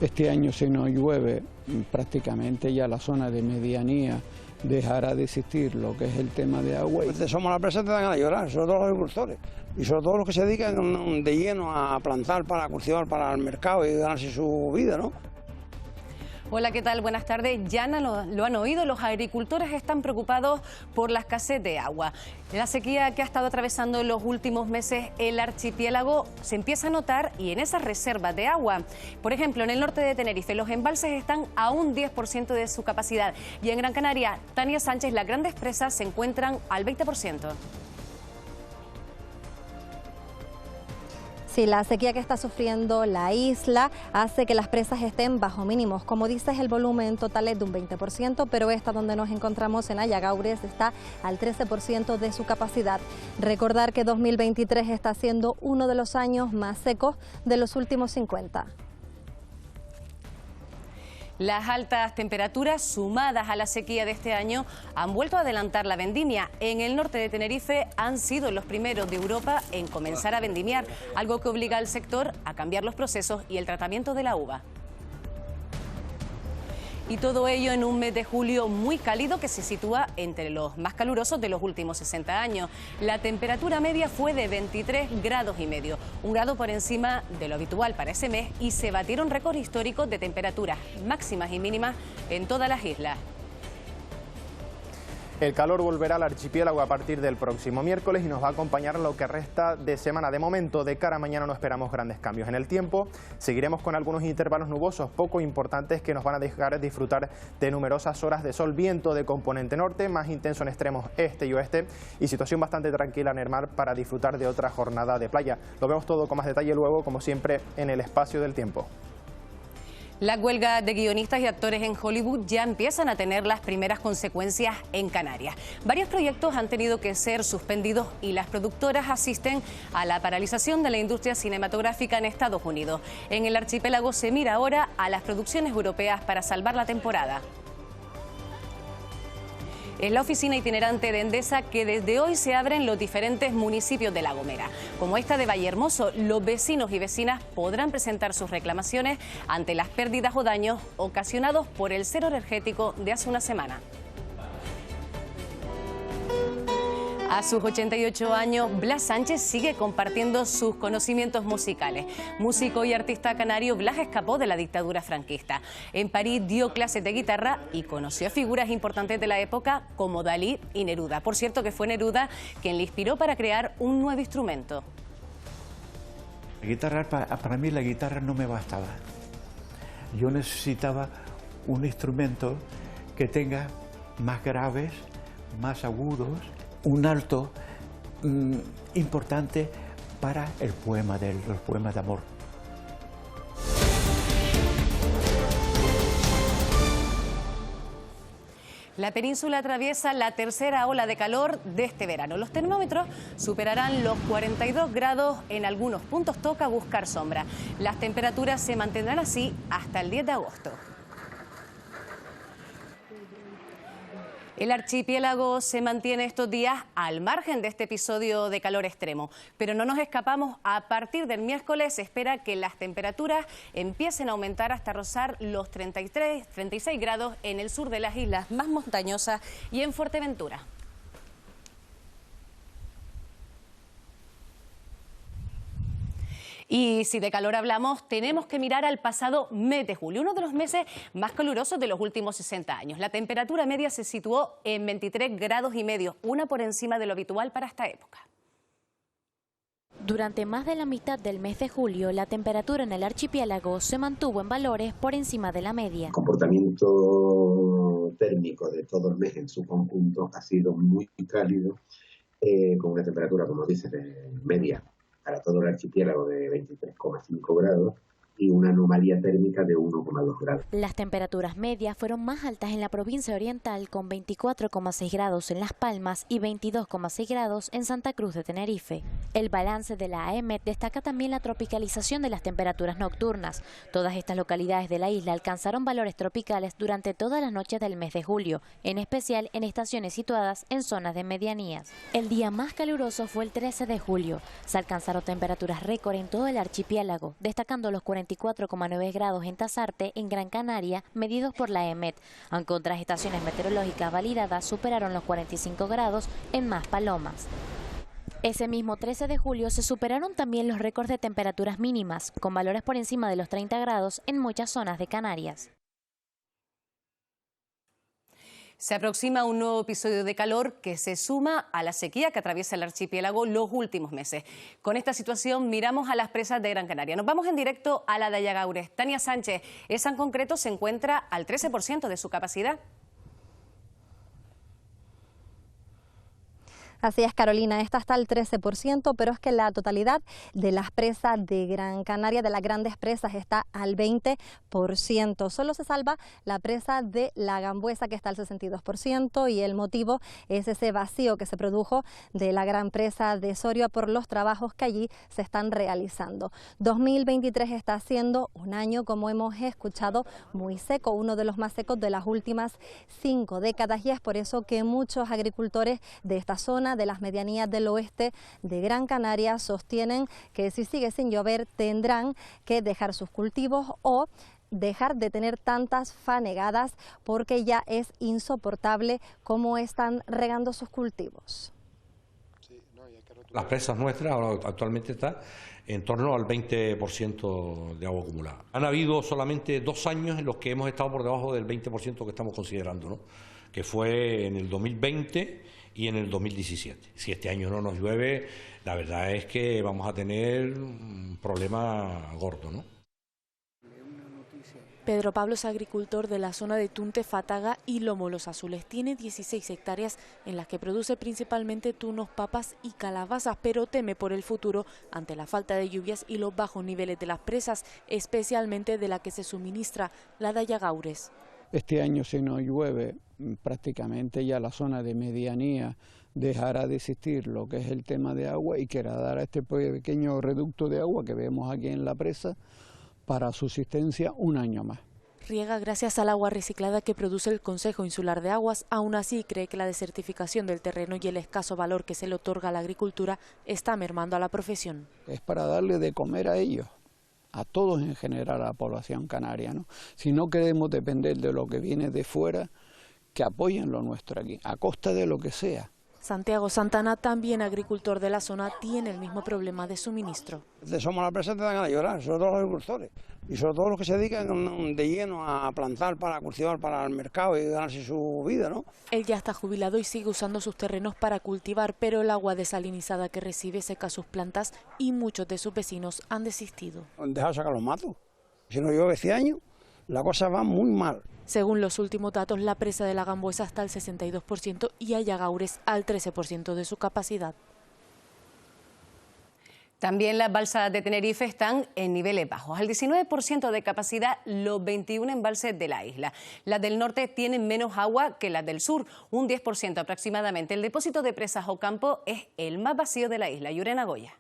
Este año, si no llueve, prácticamente ya la zona de medianía dejará de existir lo que es el tema de agua. Somos la empresa que te dan a llorar, sobre todo los agricultores y sobre todo los que se dedican de lleno a plantar para cultivar para el mercado y ganarse su vida, ¿no? Hola, ¿qué tal? Buenas tardes. Ya lo han oído, los agricultores están preocupados por la escasez de agua. La sequía que ha estado atravesando en los últimos meses el archipiélago se empieza a notar y en esas reservas de agua. Por ejemplo, en el norte de Tenerife los embalses están a un 10% de su capacidad y en Gran Canaria, Tania Sánchez, las grandes presas se encuentran al 20%. Sí, la sequía que está sufriendo la isla hace que las presas estén bajo mínimos. Como dices, el volumen total es de un 20%, pero esta donde nos encontramos en Ayagaures está al 13% de su capacidad. Recordar que 2023 está siendo uno de los años más secos de los últimos 50. Las altas temperaturas sumadas a la sequía de este año han vuelto a adelantar la vendimia. En el norte de Tenerife han sido los primeros de Europa en comenzar a vendimiar, algo que obliga al sector a cambiar los procesos y el tratamiento de la uva. Y todo ello en un mes de julio muy cálido que se sitúa entre los más calurosos de los últimos 60 años. La temperatura media fue de 23,5 grados, un grado por encima de lo habitual para ese mes, y se batieron récords históricos de temperaturas máximas y mínimas en todas las islas. El calor volverá al archipiélago a partir del próximo miércoles y nos va a acompañar lo que resta de semana. De momento, de cara a mañana no esperamos grandes cambios en el tiempo. Seguiremos con algunos intervalos nubosos poco importantes que nos van a dejar disfrutar de numerosas horas de sol, viento de componente norte, más intenso en extremos este y oeste, y situación bastante tranquila en el mar para disfrutar de otra jornada de playa. Lo vemos todo con más detalle luego, como siempre, en el espacio del tiempo. La huelga de guionistas y actores en Hollywood ya empiezan a tener las primeras consecuencias en Canarias. Varios proyectos han tenido que ser suspendidos y las productoras asisten a la paralización de la industria cinematográfica en Estados Unidos. En el archipiélago se mira ahora a las producciones europeas para salvar la temporada. Es la oficina itinerante de Endesa que desde hoy se abre en los diferentes municipios de La Gomera. Como esta de Vallehermoso, los vecinos y vecinas podrán presentar sus reclamaciones ante las pérdidas o daños ocasionados por el cero energético de hace una semana. A sus 88 años, Blas Sánchez sigue compartiendo sus conocimientos musicales. Músico y artista canario, Blas escapó de la dictadura franquista. En París dio clases de guitarra y conoció a figuras importantes de la época como Dalí y Neruda. Por cierto, que fue Neruda quien le inspiró para crear un nuevo instrumento. La guitarra, para mí la guitarra no me bastaba. Yo necesitaba un instrumento que tenga más graves, más agudos, un alto importante para el poema los poemas de amor. La península atraviesa la tercera ola de calor de este verano. Los termómetros superarán los 42 grados, en algunos puntos toca buscar sombra. Las temperaturas se mantendrán así hasta el 10 de agosto. El archipiélago se mantiene estos días al margen de este episodio de calor extremo, pero no nos escapamos. A partir del miércoles se espera que las temperaturas empiecen a aumentar hasta rozar los 36 grados en el sur de las islas más montañosas y en Fuerteventura. Y si de calor hablamos, tenemos que mirar al pasado mes de julio, uno de los meses más calurosos de los últimos 60 años. La temperatura media se situó en 23,5 grados, una por encima de lo habitual para esta época. Durante más de la mitad del mes de julio, la temperatura en el archipiélago se mantuvo en valores por encima de la media. El comportamiento térmico de todo el mes en su conjunto ha sido muy cálido, con una temperatura, como dice, de media para todo el archipiélago de 23,5 grados y una anomalía térmica de 1,2 grados. Las temperaturas medias fueron más altas en la provincia oriental, con 24,6 grados en Las Palmas y 22,6 grados en Santa Cruz de Tenerife. El balance de la AEMET destaca también la tropicalización de las temperaturas nocturnas. Todas estas localidades de la isla alcanzaron valores tropicales durante todas las noches del mes de julio, en especial en estaciones situadas en zonas de medianías. El día más caluroso fue el 13 de julio. Se alcanzaron temperaturas récord en todo el archipiélago, destacando los 40 44,9 grados en Tasarte, en Gran Canaria, medidos por la EMET, aunque otras estaciones meteorológicas validadas superaron los 45 grados en Maspalomas. Ese mismo 13 de julio se superaron también los récords de temperaturas mínimas, con valores por encima de los 30 grados en muchas zonas de Canarias. Se aproxima un nuevo episodio de calor que se suma a la sequía que atraviesa el archipiélago los últimos meses. Con esta situación miramos a las presas de Gran Canaria. Nos vamos en directo a la de Ayagaures. Tania Sánchez, esa en concreto se encuentra al 13% de su capacidad. Así es, Carolina, esta está al 13%, pero es que la totalidad de las presas de Gran Canaria, de las grandes presas, está al 20%. Solo se salva la presa de La Gambuesa, que está al 62%, y el motivo es ese vacío que se produjo de la gran presa de Soria por los trabajos que allí se están realizando. 2023 está siendo un año, como hemos escuchado, muy seco, uno de los más secos de las últimas 5 décadas, y es por eso que muchos agricultores de esta zona, de las medianías del oeste de Gran Canaria, sostienen que si sigue sin llover tendrán que dejar sus cultivos o dejar de tener tantas fanegadas, porque ya es insoportable cómo están regando sus cultivos. Las presas nuestras ahora actualmente están en torno al 20% de agua acumulada. Han habido solamente 2 años en los que hemos estado por debajo del 20% que estamos considerando, ¿no? Que fue en el 2020 y en el 2017. Si este año no nos llueve, la verdad es que vamos a tener un problema gordo, ¿no? Pedro Pablo es agricultor de la zona de Tunte, Fátaga y Lomo Los Azules. Tiene 16 hectáreas en las que produce principalmente tunos, papas y calabazas, pero teme por el futuro ante la falta de lluvias y los bajos niveles de las presas, especialmente de la que se suministra, la de Ayagaures. Este año, si no llueve, prácticamente ya la zona de medianía dejará de existir lo que es el tema de agua y quedará este pequeño reducto de agua que vemos aquí en la presa para subsistencia un año más. Riega gracias al agua reciclada que produce el Consejo Insular de Aguas. Aún así, cree que la desertificación del terreno y el escaso valor que se le otorga a la agricultura está mermando a la profesión. Es para darle de comer a ellos, a todos en general, a la población canaria, ¿no? Si no queremos depender de lo que viene de fuera, que apoyen lo nuestro aquí, a costa de lo que sea. Santiago Santana, también agricultor de la zona, tiene el mismo problema de suministro. Somos la presa, te dan ganas de llorar, sobre todo los agricultores, y sobre todo los que se dedican de lleno a plantar para cultivar para el mercado y ganarse su vida, ¿no? Él ya está jubilado y sigue usando sus terrenos para cultivar, pero el agua desalinizada que recibe seca sus plantas y muchos de sus vecinos han desistido. Han dejado sacar los matos. Si no llueve este año, la cosa va muy mal. Según los últimos datos, la presa de La Gambuesa está al 62% y Ayagaures al 13% de su capacidad. También las balsas de Tenerife están en niveles bajos, al 19% de capacidad los 21 embalses de la isla. Las del norte tienen menos agua que las del sur, un 10% aproximadamente. El depósito de presas Ocampo es el más vacío de la isla. Yurena Goya.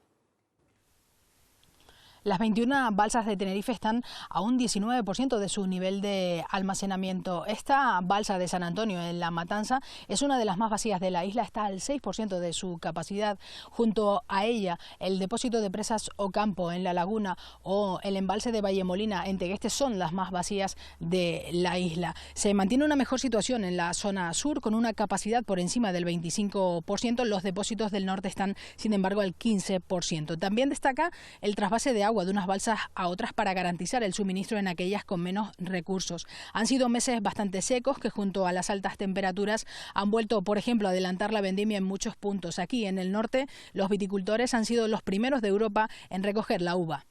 Las 21 balsas de Tenerife están a un 19% de su nivel de almacenamiento. Esta balsa de San Antonio, en La Matanza, es una de las más vacías de la isla, está al 6% de su capacidad. Junto a ella, el depósito de presas Ocampo en La Laguna o el embalse de Vallemolina en Tegueste son las más vacías de la isla. Se mantiene una mejor situación en la zona sur, con una capacidad por encima del 25%. Los depósitos del norte están, sin embargo, al 15%. También destaca el trasvase de agua de unas balsas a otras para garantizar el suministro en aquellas con menos recursos. Han sido meses bastante secos que, junto a las altas temperaturas, han vuelto, por ejemplo, a adelantar la vendimia en muchos puntos. Aquí en el norte, los viticultores han sido los primeros de Europa en recoger la uva.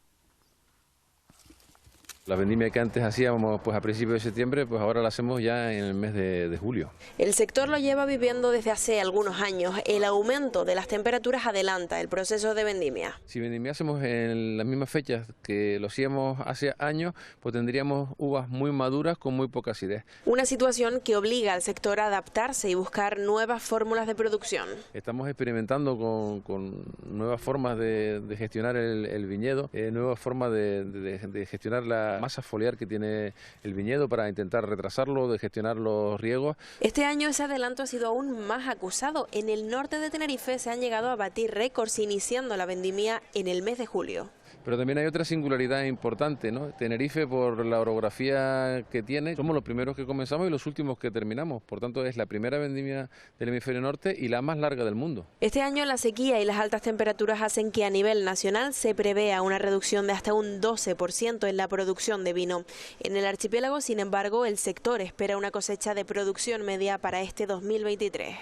La vendimia que antes hacíamos pues a principios de septiembre, pues ahora la hacemos ya en el mes de julio. El sector lo lleva viviendo desde hace algunos años. El aumento de las temperaturas adelanta el proceso de vendimia. Si vendimiásemos en las mismas fechas que lo hacíamos hace años, pues tendríamos uvas muy maduras con muy poca acidez. Una situación que obliga al sector a adaptarse y buscar nuevas fórmulas de producción. Estamos experimentando con nuevas formas de gestionar el viñedo, nuevas formas de gestionar la masa foliar que tiene el viñedo para intentar retrasarlo, de gestionar los riegos. Este año ese adelanto ha sido aún más acusado. En el norte de Tenerife se han llegado a batir récords iniciando la vendimia en el mes de julio. Pero también hay otra singularidad importante, ¿no? Tenerife, por la orografía que tiene, somos los primeros que comenzamos y los últimos que terminamos. Por tanto, es la primera vendimia del hemisferio norte y la más larga del mundo. Este año la sequía y las altas temperaturas hacen que a nivel nacional se prevea una reducción de hasta un 12% en la producción de vino. En el archipiélago, sin embargo, el sector espera una cosecha de producción media para este 2023.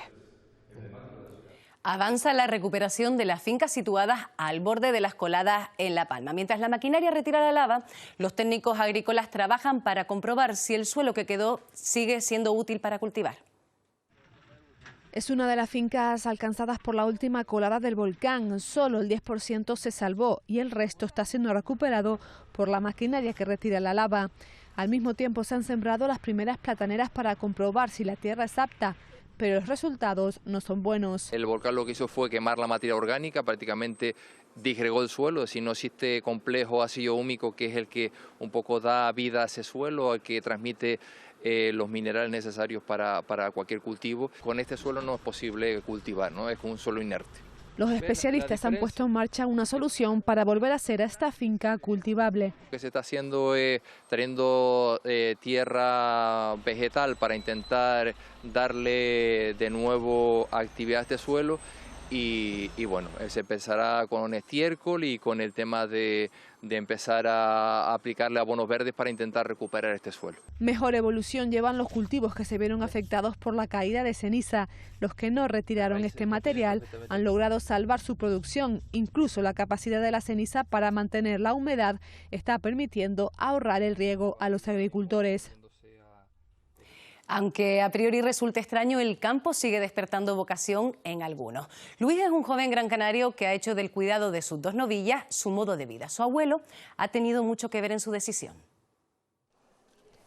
Avanza la recuperación de las fincas situadas al borde de las coladas en La Palma. Mientras la maquinaria retira la lava, los técnicos agrícolas trabajan para comprobar si el suelo que quedó sigue siendo útil para cultivar. Es una de las fincas alcanzadas por la última colada del volcán. Solo el 10% se salvó y el resto está siendo recuperado por la maquinaria que retira la lava. Al mismo tiempo se han sembrado las primeras plataneras para comprobar si la tierra es apta, pero los resultados no son buenos. El volcán lo que hizo fue quemar la materia orgánica, prácticamente disgregó el suelo, es decir, no existe complejo ácido húmico que es el que un poco da vida a ese suelo, el que transmite los minerales necesarios para cualquier cultivo. Con este suelo no es posible cultivar, ¿no? Es un suelo inerte. Los especialistas han puesto en marcha una solución para volver a hacer a esta finca cultivable. Lo que se está haciendo es trayendo tierra vegetal para intentar darle de nuevo actividad a este suelo y bueno, se empezará con estiércol y con el tema de empezar a aplicarle abonos verdes para intentar recuperar este suelo. Mejor evolución llevan los cultivos que se vieron afectados por la caída de ceniza. Los que no retiraron este material han logrado salvar su producción. Incluso la capacidad de la ceniza para mantener la humedad está permitiendo ahorrar el riego a los agricultores. Aunque a priori resulte extraño, el campo sigue despertando vocación en algunos. Luis es un joven gran canario que ha hecho del cuidado de sus 2 novillas su modo de vida. Su abuelo ha tenido mucho que ver en su decisión.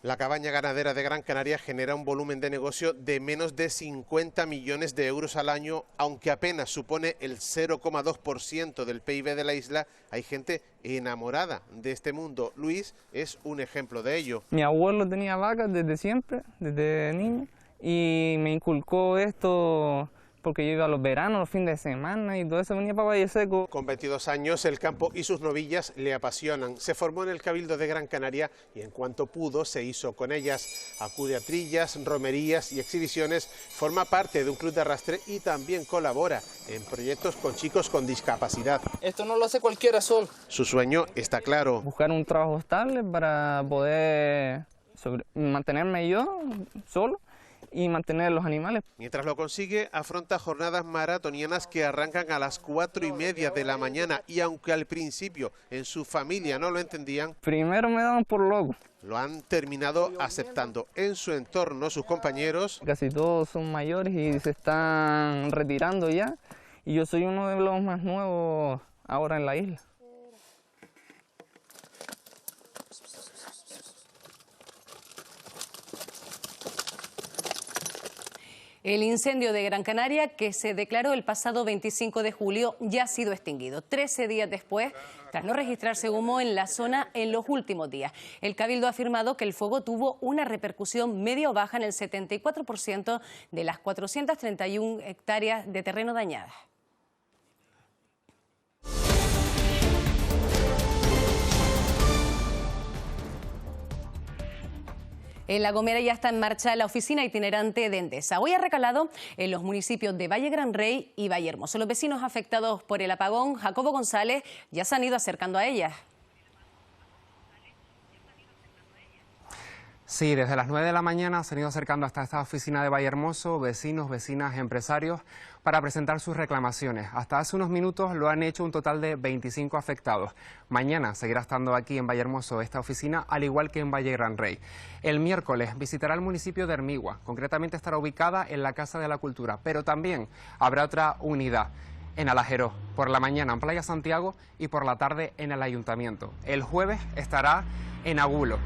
La cabaña ganadera de Gran Canaria genera un volumen de negocio de menos de 50 millones de euros al año, aunque apenas supone el 0,2% del PIB de la isla. Hay gente enamorada de este mundo. Luis es un ejemplo de ello. Mi abuelo tenía vacas desde siempre, desde niño, y me inculcó esto porque yo iba a los veranos, los fines de semana y todo eso, venía para Valle Seco. Con 22 años el campo y sus novillas le apasionan. Se formó en el Cabildo de Gran Canaria y en cuanto pudo se hizo con ellas. Acude a trillas, romerías y exhibiciones, forma parte de un club de arrastre y también colabora en proyectos con chicos con discapacidad. Esto no lo hace cualquiera solo. Su sueño está claro. Buscar un trabajo estable para poder mantenerme yo solo y mantener los animales. Mientras lo consigue, afronta jornadas maratonianas que arrancan a las 4:30 de la mañana y aunque al principio en su familia no lo entendían, primero me daban por loco. Lo han terminado aceptando. En su entorno, sus compañeros casi todos son mayores y se están retirando ya, y yo soy uno de los más nuevos ahora en la isla. El incendio de Gran Canaria, que se declaró el pasado 25 de julio, ya ha sido extinguido 13 días después, tras no registrarse humo en la zona en los últimos días. El Cabildo ha afirmado que el fuego tuvo una repercusión media o baja en el 74% de las 431 hectáreas de terreno dañadas. En La Gomera ya está en marcha la oficina itinerante de Endesa. Hoy ha recalado en los municipios de Valle Gran Rey y Vallehermoso. Los vecinos afectados por el apagón, Jacobo González, ya se han ido acercando a ellas. Sí, desde las 9 de la mañana se han ido acercando hasta esta oficina de Vallehermoso vecinos, vecinas, empresarios para presentar sus reclamaciones. Hasta hace unos minutos lo han hecho un total de 25 afectados. Mañana seguirá estando aquí en Vallehermoso esta oficina, al igual que en Valle Gran Rey. El miércoles visitará el municipio de Hermigua, concretamente estará ubicada en la Casa de la Cultura, pero también habrá otra unidad en Alajeró, por la mañana en Playa Santiago y por la tarde en el Ayuntamiento. El jueves estará en Agulo.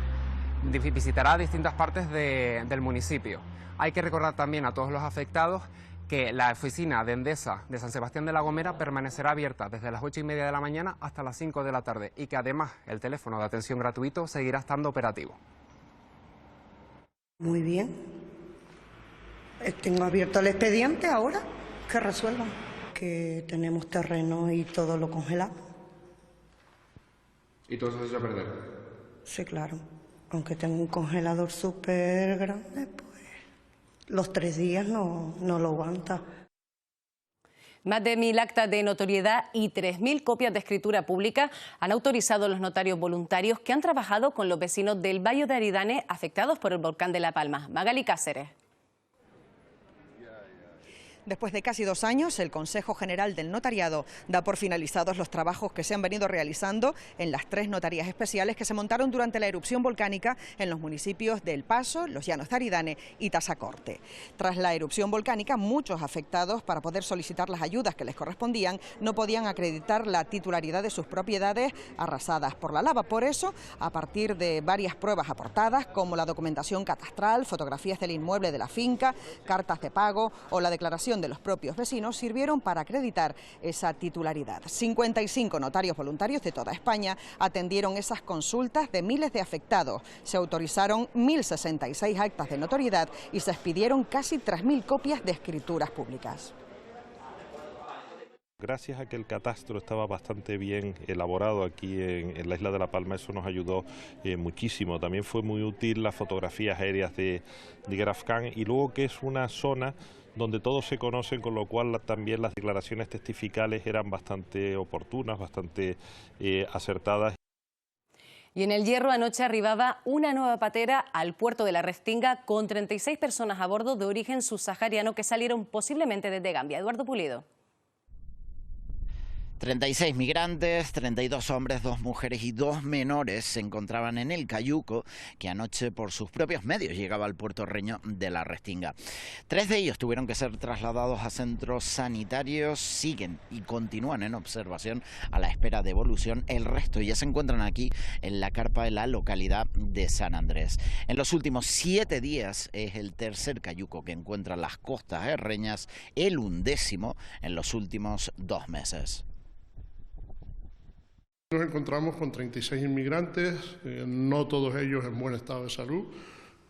Visitará distintas partes del municipio. Hay que recordar también a todos los afectados que la oficina de Endesa de San Sebastián de la Gomera permanecerá abierta desde las 8:30 de la mañana hasta las 5 de la tarde y que además el teléfono de atención gratuito seguirá estando operativo. Muy bien. Tengo abierto el expediente ahora, que resuelvan, que tenemos terreno y todo lo congelado. ¿Y todo eso se echa a perder? Sí, claro. Aunque tengo un congelador súper grande, pues los 3 días no lo aguanta. Más de 1000 actas de notoriedad y 3000 copias de escritura pública han autorizado los notarios voluntarios que han trabajado con los vecinos del Valle de Aridane afectados por el volcán de La Palma. Magali Cáceres. Después de casi 2 años, el Consejo General del Notariado da por finalizados los trabajos que se han venido realizando en las 3 notarías especiales que se montaron durante la erupción volcánica en los municipios de El Paso, Los Llanos de Aridane y Tazacorte. Tras la erupción volcánica, muchos afectados, para poder solicitar las ayudas que les correspondían, no podían acreditar la titularidad de sus propiedades arrasadas por la lava. Por eso, a partir de varias pruebas aportadas, como la documentación catastral, fotografías del inmueble de la finca, cartas de pago o la declaración de los propios vecinos, sirvieron para acreditar esa titularidad. 55 notarios voluntarios de toda España atendieron esas consultas de miles de afectados. Se autorizaron 1066 actas de notoriedad y se expidieron casi 3000 copias de escrituras públicas. Gracias a que el catastro estaba bastante bien elaborado aquí en la isla de La Palma, eso nos ayudó muchísimo. También fue muy útil las fotografías aéreas de Grafcan, y luego que es una zona donde todos se conocen, con lo cual también las declaraciones testificales eran bastante oportunas, bastante acertadas. Y en El Hierro anoche arribaba una nueva patera al puerto de La Restinga con 36 personas a bordo de origen subsahariano que salieron posiblemente desde Gambia. Eduardo Pulido. 36 migrantes, 32 hombres, 2 mujeres y 2 menores se encontraban en el cayuco que anoche por sus propios medios llegaba al puertorreño de La Restinga. 3 de ellos tuvieron que ser trasladados a centros sanitarios, siguen y continúan en observación a la espera de evolución. El resto ya se encuentran aquí en la carpa de la localidad de San Andrés. En los últimos 7 días es el tercer cayuco que encuentra las costas herreñas, el 11º en los últimos 2 meses. Nos encontramos con 36 inmigrantes, no todos ellos en buen estado de salud.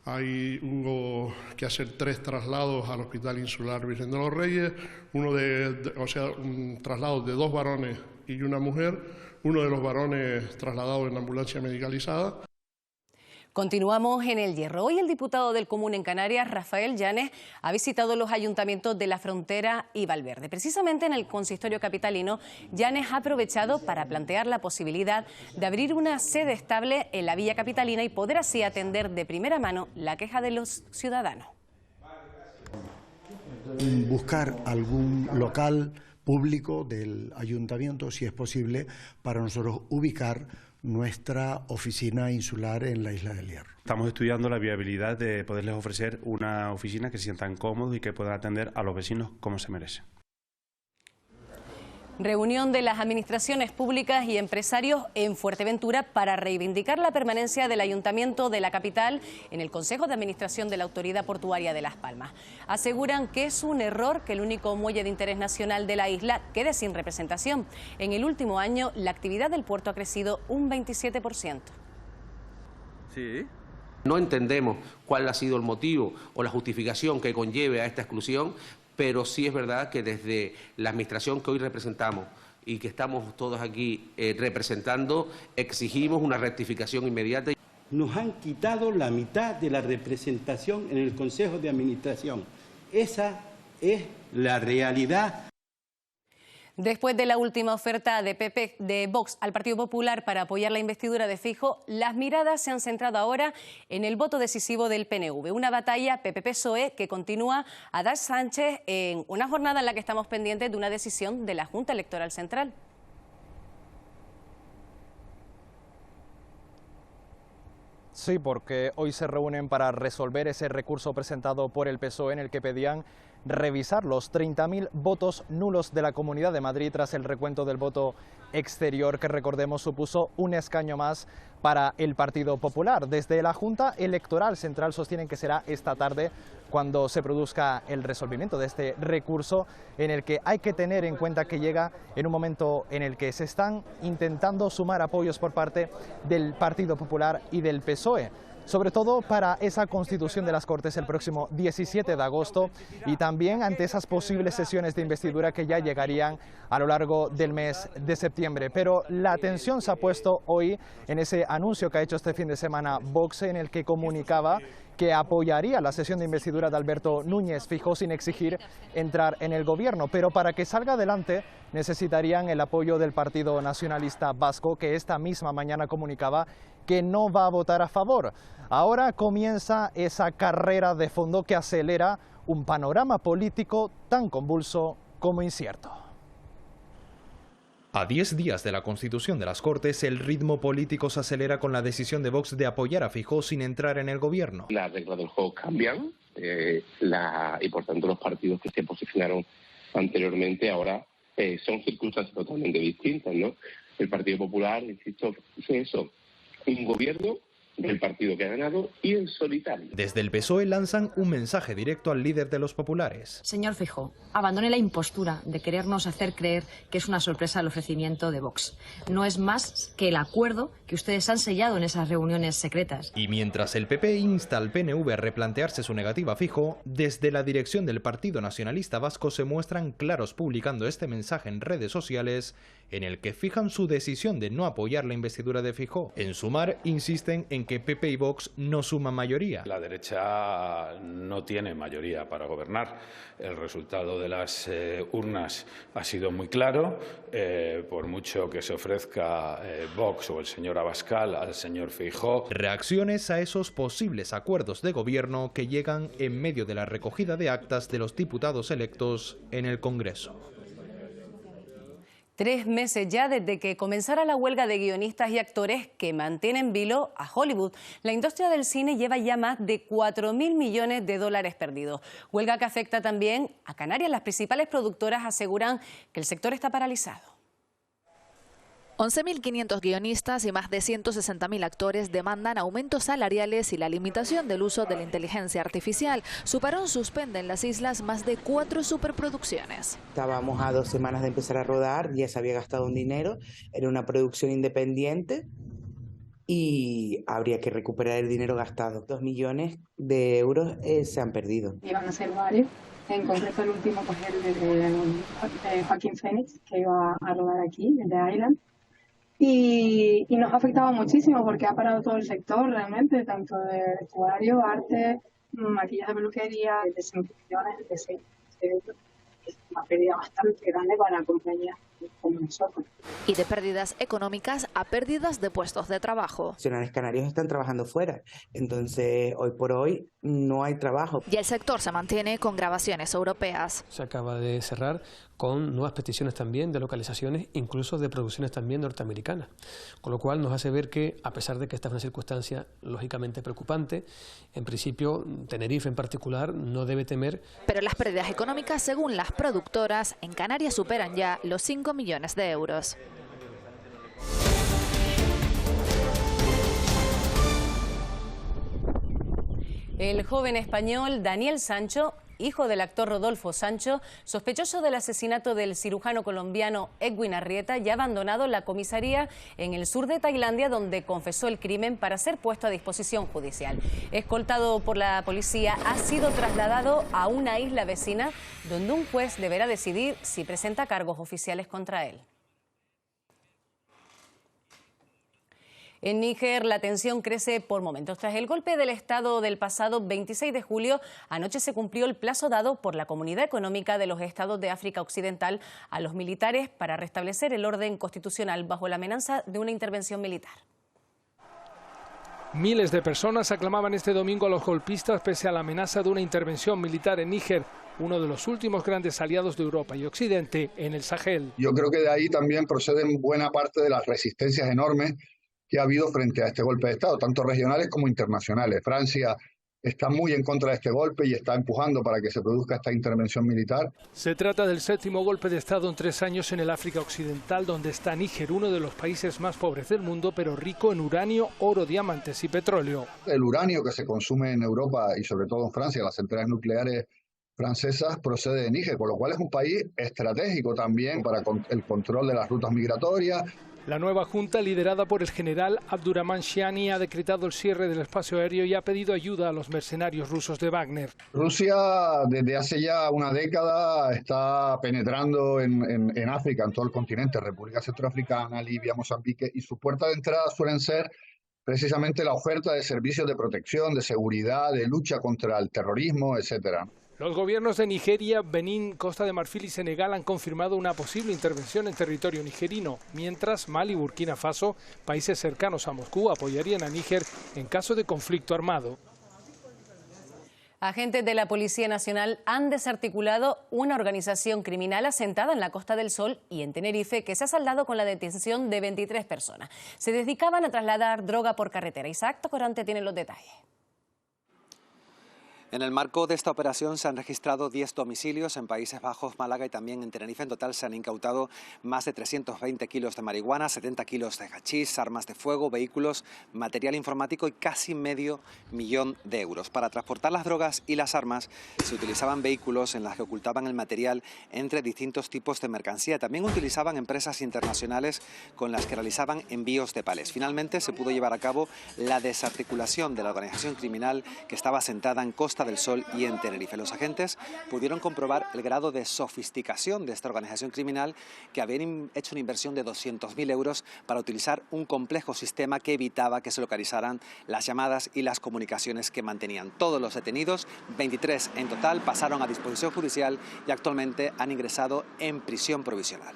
Hubo que hacer 3 traslados al Hospital Insular Virgen de los Reyes, un traslado de 2 varones y una mujer, uno de los varones trasladado en ambulancia medicalizada. Continuamos en El Hierro. Hoy el diputado del Común en Canarias, Rafael Llanes, ha visitado los ayuntamientos de La Frontera y Valverde. Precisamente en el consistorio capitalino, Llanes ha aprovechado para plantear la posibilidad de abrir una sede estable en la villa capitalina y poder así atender de primera mano la queja de los ciudadanos. Buscar algún local público del ayuntamiento, si es posible, para nosotros ubicar nuestra oficina insular en la isla del Hierro. Estamos estudiando la viabilidad de poderles ofrecer una oficina que se sientan cómodos y que puedan atender a los vecinos como se merece. Reunión de las administraciones públicas y empresarios en Fuerteventura para reivindicar la permanencia del Ayuntamiento de la capital en el Consejo de Administración de la Autoridad Portuaria de Las Palmas. Aseguran que es un error que el único muelle de interés nacional de la isla quede sin representación. En el último año, la actividad del puerto ha crecido un 27%. Sí. No entendemos cuál ha sido el motivo o la justificación que conlleve a esta exclusión, pero sí es verdad que desde la administración que hoy representamos y que estamos todos aquí representando, exigimos una rectificación inmediata. Nos han quitado la mitad de la representación en el Consejo de Administración. Esa es la realidad. Después de la última oferta de Vox al Partido Popular para apoyar la investidura de Feijóo, las miradas se han centrado ahora en el voto decisivo del PNV. Una batalla PP-PSOE que continúa a dar Sánchez en una jornada en la que estamos pendientes de una decisión de la Junta Electoral Central. Sí, porque hoy se reúnen para resolver ese recurso presentado por el PSOE en el que pedían revisar los 30.000 votos nulos de la Comunidad de Madrid tras el recuento del voto exterior, que recordemos supuso un escaño más para el Partido Popular. Desde la Junta Electoral Central sostienen que será esta tarde cuando se produzca el resolvimiento de este recurso, en el que hay que tener en cuenta que llega en un momento en el que se están intentando sumar apoyos por parte del Partido Popular y del PSOE. sobre todo para esa constitución de las Cortes el próximo 17 de agosto y también ante esas posibles sesiones de investidura que ya llegarían a lo largo del mes de septiembre. Pero la atención se ha puesto hoy en ese anuncio que ha hecho este fin de semana Vox, en el que comunicaba que apoyaría la sesión de investidura de Alberto Núñez Feijóo sin exigir entrar en el gobierno. Pero para que salga adelante necesitarían el apoyo del Partido Nacionalista Vasco, que esta misma mañana comunicaba que no va a votar a favor. Ahora comienza esa carrera de fondo que acelera un panorama político tan convulso como incierto. A 10 días de la constitución de las Cortes, el ritmo político se acelera con la decisión de Vox de apoyar a Feijóo sin entrar en el gobierno. Las reglas del juego cambian y por tanto los partidos que se posicionaron anteriormente ahora son circunstancias totalmente distintas, ¿no? El Partido Popular, insisto, es eso, un gobierno del partido que ha ganado y en solitario. Desde el PSOE lanzan un mensaje directo al líder de los populares. Señor Feijóo, abandone la impostura de querernos hacer creer que es una sorpresa el ofrecimiento de Vox. No es más que el acuerdo que ustedes han sellado en esas reuniones secretas. Y mientras el PP insta al PNV a replantearse su negativa a Feijóo, desde la dirección del Partido Nacionalista Vasco se muestran claros publicando este mensaje en redes sociales en el que fijan su decisión de no apoyar la investidura de Feijóo. En Sumar insisten en que PP y Vox no suman mayoría. La derecha no tiene mayoría para gobernar. El resultado de las urnas ha sido muy claro. Por mucho que se ofrezca Vox o el señor Abascal al señor Feijóo. Reacciones a esos posibles acuerdos de gobierno que llegan en medio de la recogida de actas de los diputados electos en el Congreso. 3 meses ya desde que comenzara la huelga de guionistas y actores que mantienen vilo a Hollywood. La industria del cine lleva ya más de 4.000 millones de dólares perdidos. Huelga que afecta también a Canarias. Las principales productoras aseguran que el sector está paralizado. 11.500 guionistas y más de 160.000 actores demandan aumentos salariales y la limitación del uso de la inteligencia artificial. Su parón suspende en las islas más de 4 superproducciones. Estábamos a 2 semanas de empezar a rodar, ya se había gastado un dinero, era una producción independiente y habría que recuperar el dinero gastado. 2 millones de euros se han perdido. Iban a ser varios, en concreto el último pues el de Joaquín Phoenix, que iba a rodar aquí, el de Island. Y nos ha afectado muchísimo porque ha parado todo el sector realmente, tanto de vestuario, arte, maquillaje, peluquería, desinfecciones, de es una pérdida bastante grande para compañías como nosotros. Y de pérdidas económicas a pérdidas de puestos de trabajo. Nacionales canarios están trabajando fuera, entonces hoy por hoy no hay trabajo. Y el sector se mantiene con grabaciones europeas. Se acaba de cerrar con nuevas peticiones también de localizaciones, incluso de producciones también norteamericanas. Con lo cual nos hace ver que, a pesar de que esta es una circunstancia lógicamente preocupante, en principio Tenerife en particular no debe temer. Pero las pérdidas económicas, según las productoras, en Canarias superan ya los 5 millones de euros. El joven español Daniel Sancho, hijo del actor Rodolfo Sancho, sospechoso del asesinato del cirujano colombiano Edwin Arrieta, ya ha abandonado la comisaría en el sur de Tailandia, donde confesó el crimen para ser puesto a disposición judicial. Escoltado por la policía, ha sido trasladado a una isla vecina, donde un juez deberá decidir si presenta cargos oficiales contra él. En Níger, la tensión crece por momentos. Tras el golpe del Estado del pasado 26 de julio, anoche se cumplió el plazo dado por la Comunidad Económica de los Estados de África Occidental a los militares para restablecer el orden constitucional bajo la amenaza de una intervención militar. Miles de personas aclamaban este domingo a los golpistas pese a la amenaza de una intervención militar en Níger, uno de los últimos grandes aliados de Europa y Occidente en el Sahel. Yo creo que de ahí también proceden buena parte de las resistencias enormes que ha habido frente a este golpe de Estado, tanto regionales como internacionales. Francia está muy en contra de este golpe y está empujando para que se produzca esta intervención militar. Se trata del 7º golpe de Estado en 3 años en el África Occidental, donde está Níger, uno de los países más pobres del mundo, pero rico en uranio, oro, diamantes y petróleo. El uranio que se consume en Europa y sobre todo en Francia, las centrales nucleares francesas, procede de Níger, con lo cual es un país estratégico también para el control de las rutas migratorias, La nueva junta, liderada por el general Abdurrahman Chiani, ha decretado el cierre del espacio aéreo y ha pedido ayuda a los mercenarios rusos de Wagner. Rusia desde hace ya una década está penetrando en África, en todo el continente, República Centroafricana, Libia, Mozambique, y sus puertas de entrada suelen ser precisamente la oferta de servicios de protección, de seguridad, de lucha contra el terrorismo, etcétera. Los gobiernos de Nigeria, Benín, Costa de Marfil y Senegal han confirmado una posible intervención en territorio nigerino, mientras Mali y Burkina Faso, países cercanos a Moscú, apoyarían a Níger en caso de conflicto armado. Agentes de la Policía Nacional han desarticulado una organización criminal asentada en la Costa del Sol y en Tenerife que se ha saldado con la detención de 23 personas. Se dedicaban a trasladar droga por carretera. Isaac Tocorante tiene los detalles. En el marco de esta operación se han registrado 10 domicilios en Países Bajos, Málaga y también en Tenerife. En total se han incautado más de 320 kilos de marihuana, 70 kilos de hachís, armas de fuego, vehículos, material informático y casi medio millón de euros. Para transportar las drogas y las armas se utilizaban vehículos en los que ocultaban el material entre distintos tipos de mercancía. También utilizaban empresas internacionales con las que realizaban envíos de palés. Finalmente se pudo llevar a cabo la desarticulación de la organización criminal que estaba asentada en Costa del Sol y en Tenerife. Los agentes pudieron comprobar el grado de sofisticación de esta organización criminal, que habían hecho una inversión de 200.000 euros para utilizar un complejo sistema que evitaba que se localizaran las llamadas y las comunicaciones que mantenían. Todos los detenidos, 23 en total, pasaron a disposición judicial y actualmente han ingresado en prisión provisional.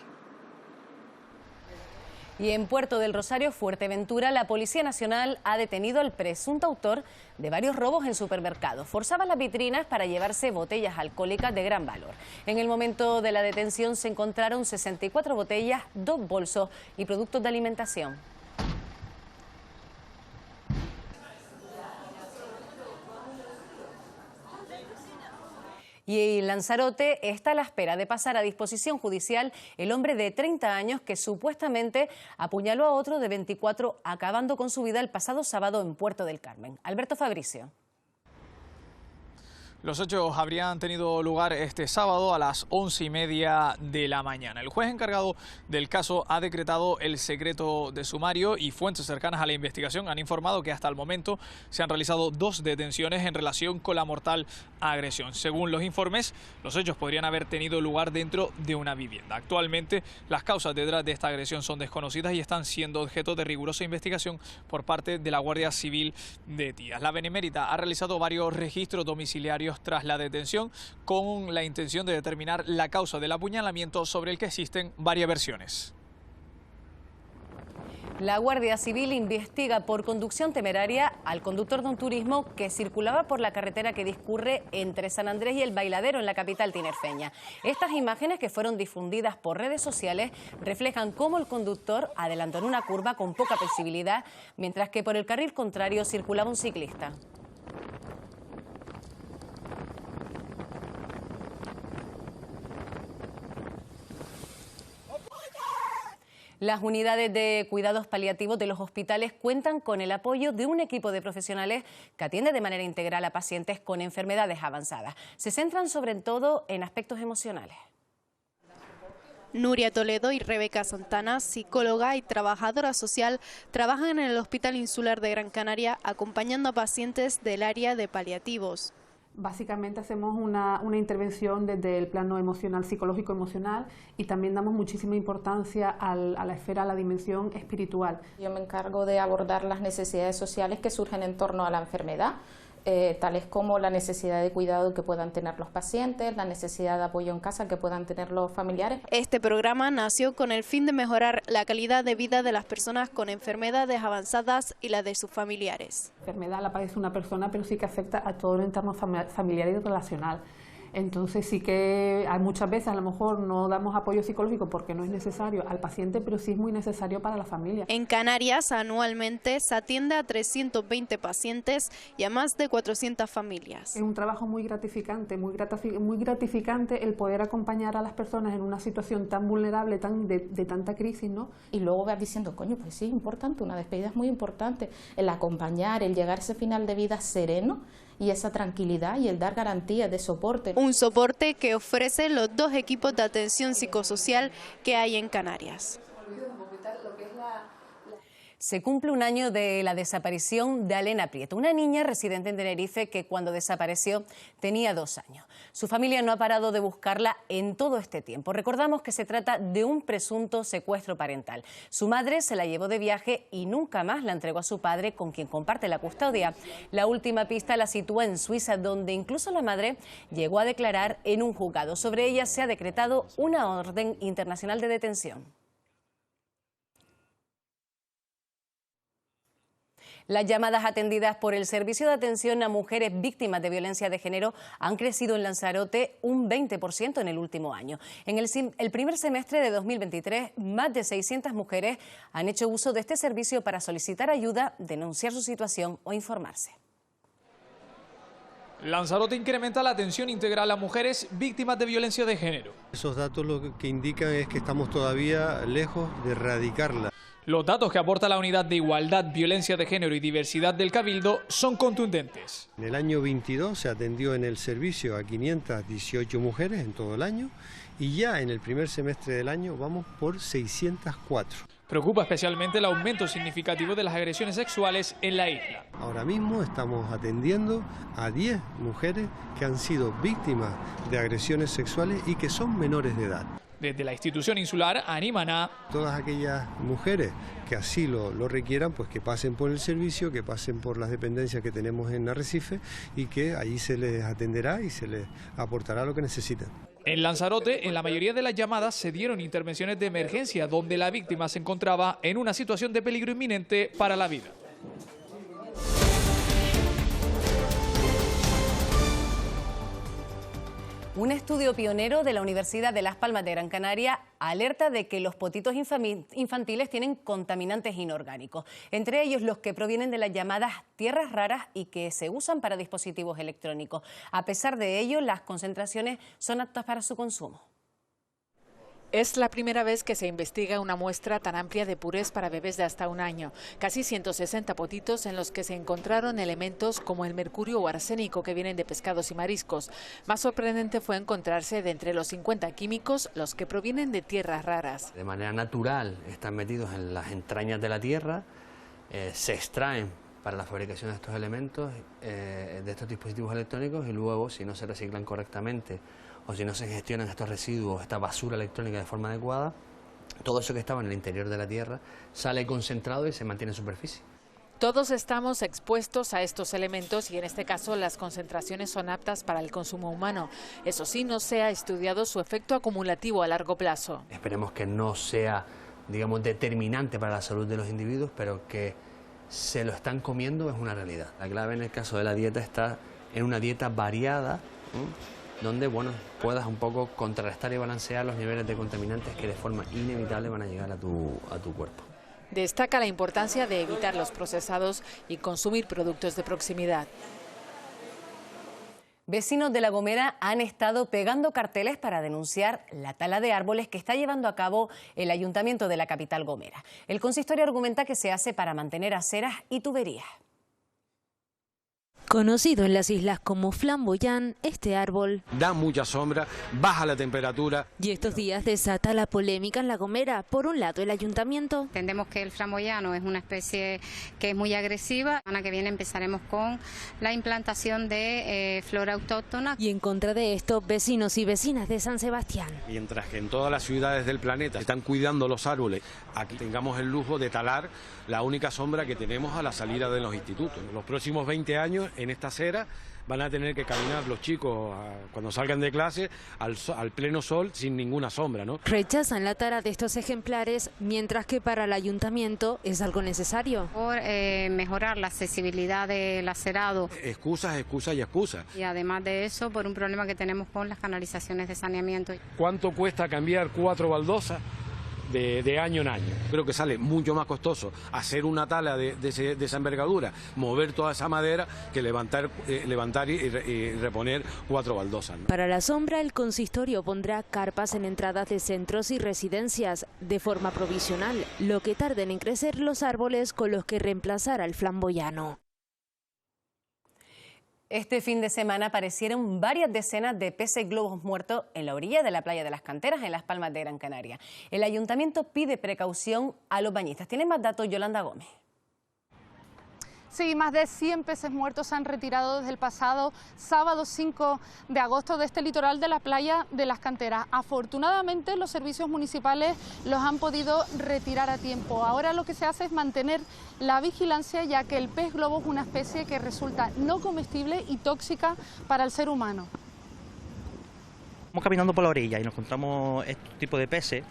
Y en Puerto del Rosario, Fuerteventura, la Policía Nacional ha detenido al presunto autor de varios robos en supermercados. Forzaba las vitrinas para llevarse botellas alcohólicas de gran valor. En el momento de la detención se encontraron 64 botellas, 2 bolsos y productos de alimentación. Y en Lanzarote está a la espera de pasar a disposición judicial el hombre de 30 años que supuestamente apuñaló a otro de 24, acabando con su vida el pasado sábado en Puerto del Carmen. Alberto Fabricio. Los hechos habrían tenido lugar este sábado a las 11:30 de la mañana. El juez encargado del caso ha decretado el secreto de sumario y fuentes cercanas a la investigación han informado que hasta el momento se han realizado 2 detenciones en relación con la mortal agresión. Según los informes, los hechos podrían haber tenido lugar dentro de una vivienda. Actualmente, las causas detrás de esta agresión son desconocidas y están siendo objeto de rigurosa investigación por parte de la Guardia Civil de Tías. La Benemérita ha realizado varios registros domiciliarios tras la detención con la intención de determinar la causa del apuñalamiento, sobre el que existen varias versiones. La Guardia Civil investiga por conducción temeraria al conductor de un turismo que circulaba por la carretera que discurre entre San Andrés y El Bailadero en la capital tinerfeña. Estas imágenes, que fueron difundidas por redes sociales, reflejan cómo el conductor adelantó en una curva con poca visibilidad, mientras que por el carril contrario circulaba un ciclista. Las unidades de cuidados paliativos de los hospitales cuentan con el apoyo de un equipo de profesionales que atiende de manera integral a pacientes con enfermedades avanzadas. Se centran sobre todo en aspectos emocionales. Nuria Toledo y Rebeca Santana, psicóloga y trabajadora social, trabajan en el Hospital Insular de Gran Canaria acompañando a pacientes del área de paliativos. Básicamente hacemos una intervención desde el plano emocional, psicológico-emocional, y también damos muchísima importancia a la esfera, a la dimensión espiritual. Yo me encargo de abordar las necesidades sociales que surgen en torno a la enfermedad, tales como la necesidad de cuidado que puedan tener los pacientes, la necesidad de apoyo en casa que puedan tener los familiares. Este programa nació con el fin de mejorar la calidad de vida de las personas con enfermedades avanzadas y la de sus familiares. La enfermedad la padece una persona, pero sí que afecta a todo el entorno familiar y relacional. Entonces sí que hay muchas veces a lo mejor no damos apoyo psicológico porque no es necesario al paciente, pero sí es muy necesario para la familia. En Canarias anualmente se atiende a 320 pacientes y a más de 400 familias. Es un trabajo muy gratificante el poder acompañar a las personas en una situación tan vulnerable, de tanta crisis, ¿no? Y luego vas diciendo, coño, pues sí, es importante, una despedida es muy importante, el acompañar, el llegar a ese final de vida sereno y esa tranquilidad y el dar garantías de soporte. Un soporte que ofrece los 2 equipos de atención psicosocial que hay en Canarias. Lo que es Se cumple un año de la desaparición de Alena Prieto, una niña residente en Tenerife que cuando desapareció tenía 2 años. Su familia no ha parado de buscarla en todo este tiempo. Recordamos que se trata de un presunto secuestro parental. Su madre se la llevó de viaje y nunca más la entregó a su padre, con quien comparte la custodia. La última pista la sitúa en Suiza, donde incluso la madre llegó a declarar en un juzgado. Sobre ella se ha decretado una orden internacional de detención. Las llamadas atendidas por el Servicio de Atención a Mujeres Víctimas de Violencia de Género han crecido en Lanzarote un 20% en el último año. En el primer semestre de 2023, más de 600 mujeres han hecho uso de este servicio para solicitar ayuda, denunciar su situación o informarse. Lanzarote incrementa la atención integral a mujeres víctimas de violencia de género. Esos datos lo que indican es que estamos todavía lejos de erradicarla. Los datos que aporta la Unidad de Igualdad, Violencia de Género y Diversidad del Cabildo son contundentes. En el año 22 se atendió en el servicio a 518 mujeres en todo el año y ya en el primer semestre del año vamos por 604. Preocupa especialmente el aumento significativo de las agresiones sexuales en la isla. Ahora mismo estamos atendiendo a 10 mujeres que han sido víctimas de agresiones sexuales y que son menores de edad. Desde la institución insular animan a todas aquellas mujeres que así lo requieran, pues que pasen por el servicio, que pasen por las dependencias que tenemos en Arrecife y que allí se les atenderá y se les aportará lo que necesiten. En Lanzarote, en la mayoría de las llamadas se dieron intervenciones de emergencia donde la víctima se encontraba en una situación de peligro inminente para la vida. Un estudio pionero de la Universidad de Las Palmas de Gran Canaria alerta de que los potitos infantiles tienen contaminantes inorgánicos, entre ellos los que provienen de las llamadas tierras raras y que se usan para dispositivos electrónicos. A pesar de ello, las concentraciones son aptas para su consumo. Es la primera vez que se investiga una muestra tan amplia de purés para bebés de hasta 1 año. Casi 160 potitos en los que se encontraron elementos como el mercurio o arsénico que vienen de pescados y mariscos. Más sorprendente fue encontrarse de entre los 50 químicos los que provienen de tierras raras. De manera natural están metidos en las entrañas de la tierra, se extraen para la fabricación de estos elementos, de estos dispositivos electrónicos y luego, si no se reciclan correctamente o si no se gestionan estos residuos, esta basura electrónica de forma adecuada, todo eso que estaba en el interior de la Tierra sale concentrado y se mantiene en superficie. Todos estamos expuestos a estos elementos y en este caso las concentraciones son aptas para el consumo humano. Eso sí, no se ha estudiado su efecto acumulativo a largo plazo. Esperemos que no sea, digamos, determinante para la salud de los individuos, pero que se lo están comiendo es una realidad. La clave en el caso de la dieta está en una dieta variada, donde puedas un poco contrarrestar y balancear los niveles de contaminantes que de forma inevitable van a llegar a tu cuerpo. Destaca la importancia de evitar los procesados y consumir productos de proximidad. Vecinos de La Gomera han estado pegando carteles para denunciar la tala de árboles que está llevando a cabo el Ayuntamiento de la capital Gomera. El consistorio argumenta que se hace para mantener aceras y tuberías. Conocido en las islas como flamboyán, este árbol da mucha sombra, baja la temperatura. Y estos días desata la polémica en La Gomera. Por un lado, el ayuntamiento. Entendemos que el flamboyano es una especie que es muy agresiva. La semana que viene empezaremos con la implantación de flora autóctona. Y en contra de esto, vecinos y vecinas de San Sebastián. Mientras que en todas las ciudades del planeta están cuidando los árboles, aquí tengamos el lujo de talar la única sombra que tenemos a la salida de los institutos. En los próximos 20 años, en esta acera van a tener que caminar los chicos cuando salgan de clase al pleno sol sin ninguna sombra, ¿no? Rechazan la tala de estos ejemplares, mientras que para el ayuntamiento es algo necesario. Por mejorar la accesibilidad del acerado. Excusas, excusas y excusas. Y además de eso, por un problema que tenemos con las canalizaciones de saneamiento. ¿Cuánto cuesta cambiar 4 baldosas de año en año? Creo que sale mucho más costoso hacer una tala de esa envergadura, mover toda esa madera, que levantar y reponer 4 baldosas, ¿no? Para la sombra, el consistorio pondrá carpas en entradas de centros y residencias de forma provisional, lo que tarden en crecer los árboles con los que reemplazar al flamboyano. Este fin de semana aparecieron varias decenas de peces globos muertos en la orilla de la playa de las Canteras, en Las Palmas de Gran Canaria. El ayuntamiento pide precaución a los bañistas. Tiene más datos Yolanda Gómez. Sí, más de 100 peces muertos se han retirado desde el pasado sábado 5 de agosto de este litoral de la playa de las Canteras. Afortunadamente los servicios municipales los han podido retirar a tiempo. Ahora lo que se hace es mantener la vigilancia, ya que el pez globo es una especie que resulta no comestible y tóxica para el ser humano. Vamos caminando por la orilla y nos encontramos este tipo de peces.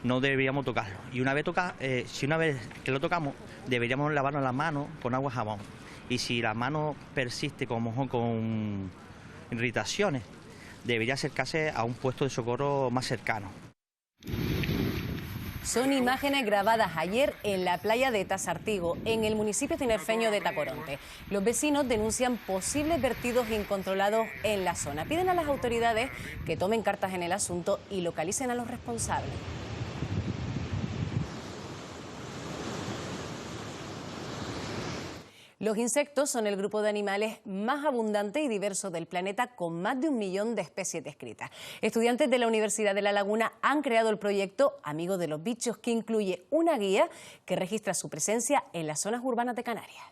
No deberíamos tocarlo. Y una vez que lo tocamos, deberíamos lavarnos las manos con agua y jabón. Y si la mano persiste con irritaciones, debería acercarse a un puesto de socorro más cercano. Son imágenes grabadas ayer en la playa de Tasartigo, en el municipio tinerfeño de Tacoronte. Los vecinos denuncian posibles vertidos incontrolados en la zona. Piden a las autoridades que tomen cartas en el asunto y localicen a los responsables. Los insectos son el grupo de animales más abundante y diverso del planeta, con más de 1 millón de especies descritas. Estudiantes de la Universidad de La Laguna han creado el proyecto Amigos de los Bichos, que incluye una guía que registra su presencia en las zonas urbanas de Canarias.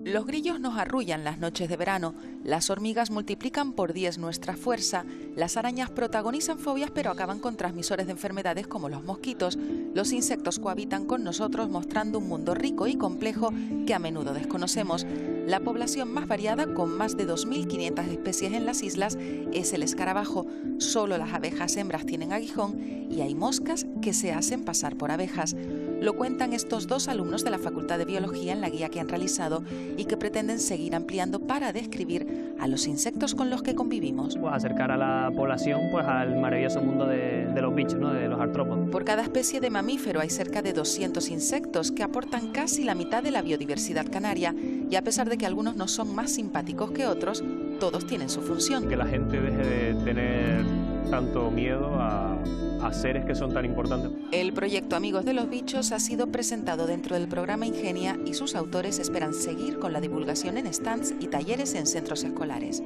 Los grillos nos arrullan las noches de verano, las hormigas multiplican por 10 nuestra fuerza, las arañas protagonizan fobias pero acaban con transmisores de enfermedades como los mosquitos. Los insectos cohabitan con nosotros mostrando un mundo rico y complejo que a menudo desconocemos. La población más variada, con más de 2.500 especies en las islas, es el escarabajo. Solo las abejas hembras tienen aguijón y hay moscas que se hacen pasar por abejas. Lo cuentan estos 2 alumnos de la Facultad de Biología en la guía que han realizado y que pretenden seguir ampliando para describir a los insectos con los que convivimos. Pues acercar a la población al maravilloso mundo de los bichos, ¿no? De los artrópodos. Por cada especie de mamífero hay cerca de 200 insectos que aportan casi la mitad de la biodiversidad canaria, y a pesar de que algunos no son más simpáticos que otros, todos tienen su función. Que la gente deje de tener tanto miedo a seres que son tan importantes. El proyecto Amigos de los Bichos ha sido presentado dentro del programa Ingenia y sus autores esperan seguir con la divulgación en stands y talleres en centros escolares.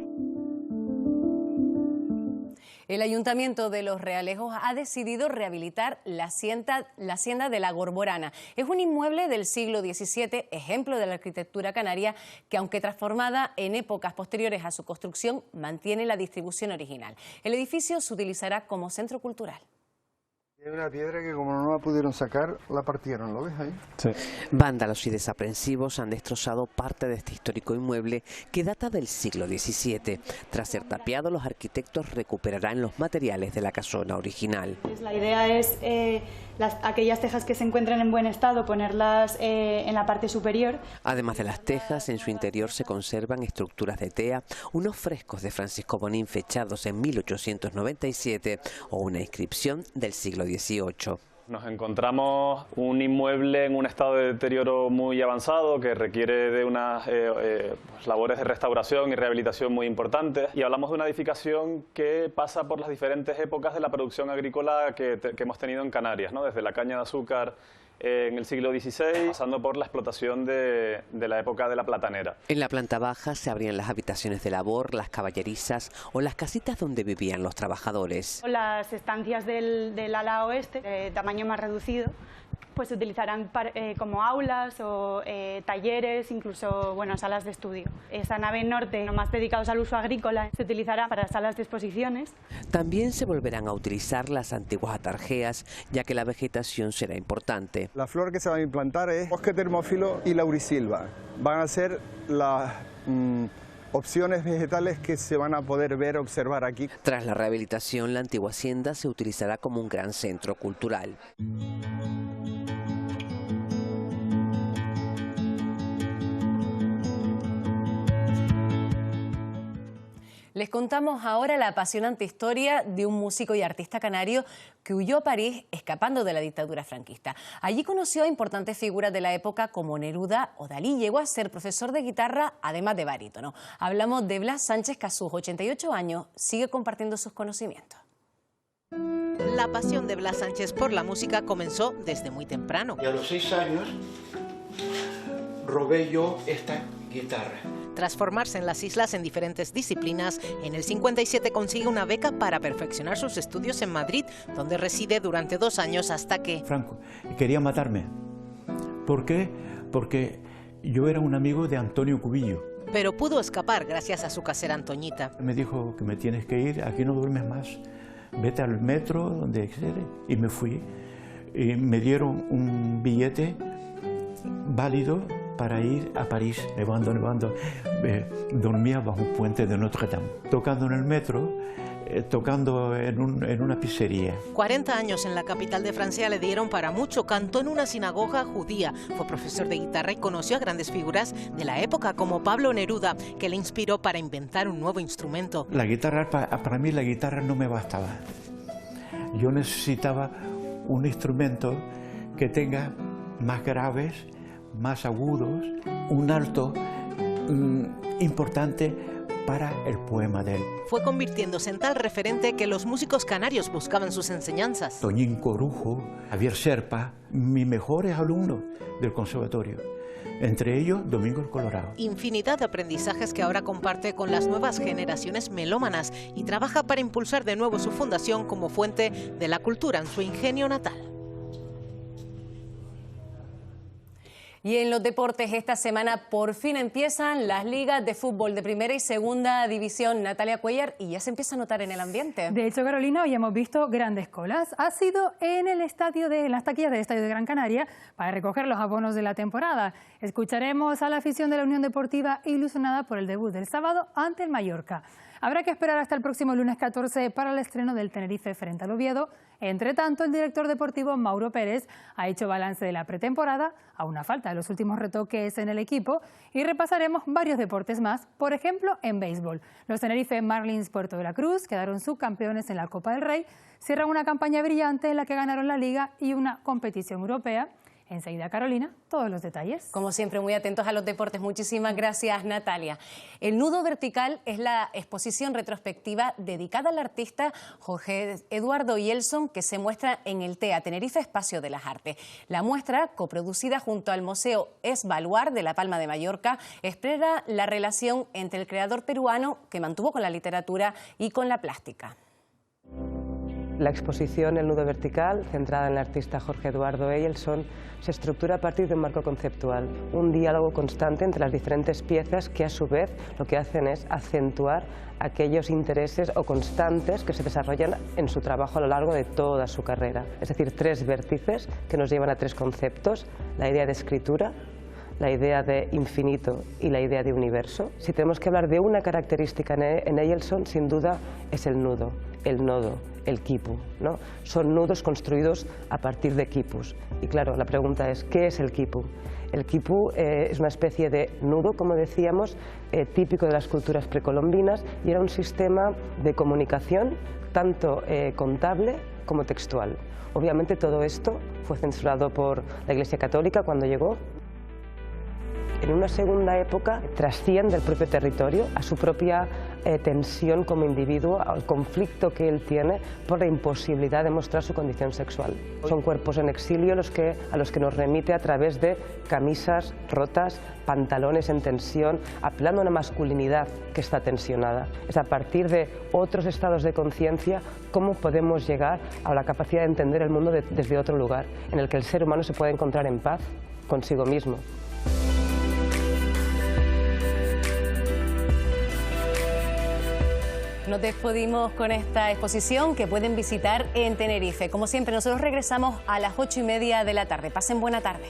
El Ayuntamiento de Los Realejos ha decidido rehabilitar la hacienda de la Gorborana. Es un inmueble del siglo XVII, ejemplo de la arquitectura canaria, que aunque transformada en épocas posteriores a su construcción, mantiene la distribución original. El edificio se utilizará como centro cultural. Hay una piedra que, como no la pudieron sacar, la partieron, ¿lo ves ahí? Sí. Vándalos y desaprensivos han destrozado parte de este histórico inmueble que data del siglo XVII. Tras ser tapiado, los arquitectos recuperarán los materiales de la casona original. La idea es aquellas tejas que se encuentran en buen estado, ponerlas en la parte superior. Además de las tejas, en su interior se conservan estructuras de tea, unos frescos de Francisco Bonín fechados en 1897 o una inscripción del siglo XVIII. Nos encontramos un inmueble en un estado de deterioro muy avanzado que requiere de unas labores de restauración y rehabilitación muy importantes, y hablamos de una edificación que pasa por las diferentes épocas de la producción agrícola que hemos tenido en Canarias, ¿no? Desde la caña de azúcar en el siglo XVI, pasando por la explotación de la época de la platanera. En la planta baja se abrían las habitaciones de labor, las caballerizas o las casitas donde vivían los trabajadores. Las estancias del ala oeste, de tamaño más reducido, pues se utilizarán como aulas o talleres, incluso salas de estudio. Esa nave norte, no más dedicados al uso agrícola, se utilizará para salas de exposiciones. También se volverán a utilizar las antiguas atarjeas, ya que la vegetación será importante. La flor que se va a implantar es bosque termófilo y laurisilva. Van a ser las opciones vegetales que se van a poder observar aquí. Tras la rehabilitación, la antigua hacienda se utilizará como un gran centro cultural. Les contamos ahora la apasionante historia de un músico y artista canario que huyó a París escapando de la dictadura franquista. Allí conoció a importantes figuras de la época como Neruda o Dalí. Llegó a ser profesor de guitarra, además de barítono. Hablamos de Blas Sánchez, que a sus 88 años sigue compartiendo sus conocimientos. La pasión de Blas Sánchez por la música comenzó desde muy temprano. Y a los 6 años robé yo esta guitarra. Tras formarse en las islas en diferentes disciplinas, en el 57 consigue una beca para perfeccionar sus estudios en Madrid, donde reside durante 2 años hasta que... Franco quería matarme. ¿Por qué? Porque yo era un amigo de Antonio Cubillo. Pero pudo escapar gracias a su casera Antoñita. Me dijo que me tienes que ir, aquí no duermes más. Vete al metro, donde quieras. Y me fui. Y me dieron un billete válido para ir a París, nevando. Dormía bajo un puente de Notre Dame, tocando en el metro, tocando en una pizzería. 40 años en la capital de Francia le dieron para mucho. Cantó en una sinagoga judía, fue profesor de guitarra y conoció a grandes figuras de la época como Pablo Neruda, que le inspiró para inventar un nuevo instrumento. La guitarra, para mí la guitarra no me bastaba. Yo necesitaba un instrumento que tenga más graves, más agudos, un alto importante para el poema de él. Fue convirtiéndose en tal referente que los músicos canarios buscaban sus enseñanzas. Toñín Corujo, Javier Serpa, mis mejores alumnos del conservatorio. Entre ellos, Domingo el Colorado. Infinidad de aprendizajes que ahora comparte con las nuevas generaciones melómanas y trabaja para impulsar de nuevo su fundación como fuente de la cultura en su ingenio natal. Y en los deportes esta semana por fin empiezan las ligas de fútbol de primera y segunda división. Natalia Cuellar, y ya se empieza a notar en el ambiente. De hecho, Carolina, hoy hemos visto grandes colas. Ha sido en las taquillas del Estadio de Gran Canaria para recoger los abonos de la temporada. Escucharemos a la afición de la Unión Deportiva ilusionada por el debut del sábado ante el Mallorca. Habrá que esperar hasta el próximo lunes 14 para el estreno del Tenerife frente al Oviedo. Entre tanto, el director deportivo Mauro Pérez ha hecho balance de la pretemporada, a una falta de los últimos retoques en el equipo, y repasaremos varios deportes más, por ejemplo, en béisbol. Los Tenerife Marlins Puerto de la Cruz quedaron subcampeones en la Copa del Rey, cierran una campaña brillante en la que ganaron la Liga y una competición europea. Enseguida, Carolina, todos los detalles. Como siempre, muy atentos a los deportes. Muchísimas gracias, Natalia. El Nudo Vertical es la exposición retrospectiva dedicada al artista Jorge Eduardo Yelson, que se muestra en el TEA Tenerife Espacio de las Artes. La muestra, coproducida junto al Museo Es Baluar de La Palma de Mallorca, explora la relación entre el creador peruano que mantuvo con la literatura y con la plástica. La exposición El Nudo Vertical, centrada en el artista Jorge Eduardo Yelson, se estructura a partir de un marco conceptual, un diálogo constante entre las diferentes piezas que a su vez lo que hacen es acentuar aquellos intereses o constantes que se desarrollan en su trabajo a lo largo de toda su carrera. Es decir, 3 vértices que nos llevan a 3 conceptos: la idea de escritura, la idea de infinito y la idea de universo. Si tenemos que hablar de una característica en Yelson, sin duda es el nudo, el nodo, el quipu, ¿no? Son nudos construidos a partir de quipus. Y claro, la pregunta es, ¿qué es el quipu? El quipu es una especie de nudo, como decíamos, típico de las culturas precolombinas, y era un sistema de comunicación tanto contable como textual. Obviamente todo esto fue censurado por la Iglesia Católica cuando llegó. En una segunda época trasciende el propio territorio a su propia tensión como individuo, al conflicto que él tiene por la imposibilidad de mostrar su condición sexual. Son cuerpos en exilio a los que nos remite a través de camisas rotas, pantalones en tensión, apelando a una masculinidad que está tensionada. Es a partir de otros estados de conciencia cómo podemos llegar a la capacidad de entender el mundo desde otro lugar, en el que el ser humano se puede encontrar en paz consigo mismo. Nos despedimos con esta exposición que pueden visitar en Tenerife. Como siempre, nosotros regresamos a las 8:30 de la tarde. Pasen buena tarde.